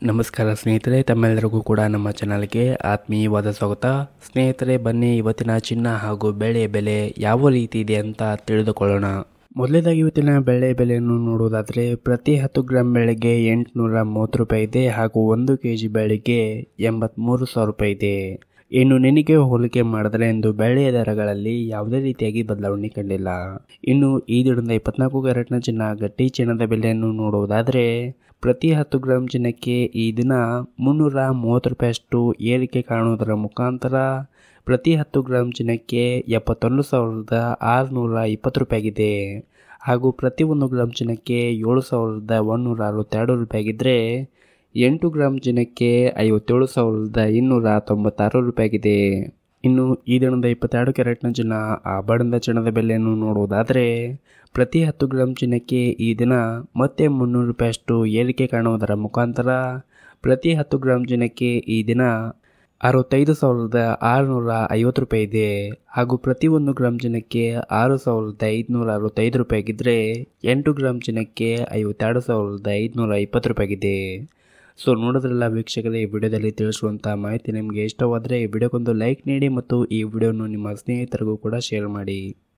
ನಮಸ್ಕಾರ ಸ್ನೇಹಿತರೆ, ತಮ್ಮೆಲ್ಲರಿಗೂ ಕೂಡ ನಮ್ಮ ಚಾನಲ್ಗೆ ಆತ್ಮೀಯವಾದ ಸ್ವಾಗತ. ಸ್ನೇಹಿತರೆ, ಬನ್ನಿ ಇವತ್ತಿನ ಚಿನ್ನ ಹಾಗೂ ಬೆಳೆ ಬೆಲೆ ಯಾವ ರೀತಿ ಇದೆ ಅಂತ ತಿಳಿದುಕೊಳ್ಳೋಣ. ಮೊದಲೇದಾಗಿ ಇವತ್ತಿನ ಬೆಳೆ ಬೆಲೆಯನ್ನು ನೋಡುವುದಾದರೆ ಪ್ರತಿ 10 ಗ್ರಾಂ ಬೆಳೆಗೆ 830 ರೂಪಾಯಿ ಇದೆ ಹಾಗೂ 1 ಕೆಜಿ ಬೆಳೆಗೆ 83,000 ರೂಪಾಯಿ ಇದೆ. ಇನ್ನು ನಿನಗೆ ಹೋಲಿಕೆ ಮಾಡಿದರೆ ಇಂದು ಬೆಳೆಯ ದರಗಳಲ್ಲಿ ಯಾವುದೇ ರೀತಿಯಾಗಿ ಬದಲಾವಣೆ ಕಂಡಿಲ್ಲ. ಇನ್ನು ಈ ದಿನದ 24 ಕ್ಯಾರೆಟ್ನ ಚಿನ್ನ ಗಟ್ಟಿ ಚಿನ್ನದ ಬೆಲೆಯನ್ನು ನೋಡುವುದಾದರೆ ಪ್ರತಿ 10 ಗ್ರಾಂ ಚಿನ್ನಕ್ಕೆ ಈ ದಿನ 330 ರೂಪಾಯಿಯಷ್ಟು ಏರಿಕೆ ಕಾಣುವುದರ ಮುಖಾಂತರ ಪ್ರತಿ 10 ಗ್ರಾಂ ಚಿನ್ನಕ್ಕೆ 71,620 ರೂಪಾಯಿಗಿದೆ ಹಾಗೂ ಪ್ರತಿ 1 ಗ್ರಾಂ ಚಿನ್ನಕ್ಕೆ 7,162 ರೂಪಾಯಿಗಿದ್ದರೆ 8 ಗ್ರಾಂ ಚಿನ್ನಕ್ಕೆ 57,296 ರೂಪಾಯಿಗಿದೆ. ಇನ್ನು ಈ ದಿನದ 22 ಕ್ಯಾರೆಟ್ನ ಚಿನ್ನ ಆಭರಣದ ಚಿನ್ನದ ಬೆಲೆಯನ್ನು ನೋಡುವುದಾದರೆ ಪ್ರತಿ 10 ಗ್ರಾಂ ಚಿನ್ನಕ್ಕೆ ಈ ದಿನ ಮತ್ತೆ 300 ರೂಪಾಯಿಯಷ್ಟು ಏರಿಕೆ ಕಾಣುವುದರ ಮುಖಾಂತರ ಪ್ರತಿ 10 ಗ್ರಾಂ ಚಿನ್ನಕ್ಕೆ ಈ ದಿನ 65,650 ರೂಪಾಯಿ ಇದೆ ಹಾಗೂ ಪ್ರತಿ 1 ಗ್ರಾಂ ಚಿನ್ನಕ್ಕೆ 6,565 ರೂಪಾಯಿಗಿದ್ದರೆ 8 ಗ್ರಾಂ ಚಿನ್ನಕ್ಕೆ 52,520 ರೂಪಾಯಿಗಿದೆ. ಸೊ ನೋಡೋದ್ರಲ್ಲ ವೀಕ್ಷಕರೇ, ಈ ವಿಡಿಯೋದಲ್ಲಿ ತಿಳಿಸುವಂಥ ಮಾಹಿತಿ ನಿಮಗೆ ಇಷ್ಟವಾದರೆ ಈ ವಿಡಿಯೋಕ್ಕೊಂದು ಲೈಕ್ ನೀಡಿ ಮತ್ತು ಈ ವಿಡಿಯೋವನ್ನು ನಿಮ್ಮ ಸ್ನೇಹಿತರಿಗೂ ಕೂಡ ಶೇರ್ ಮಾಡಿ.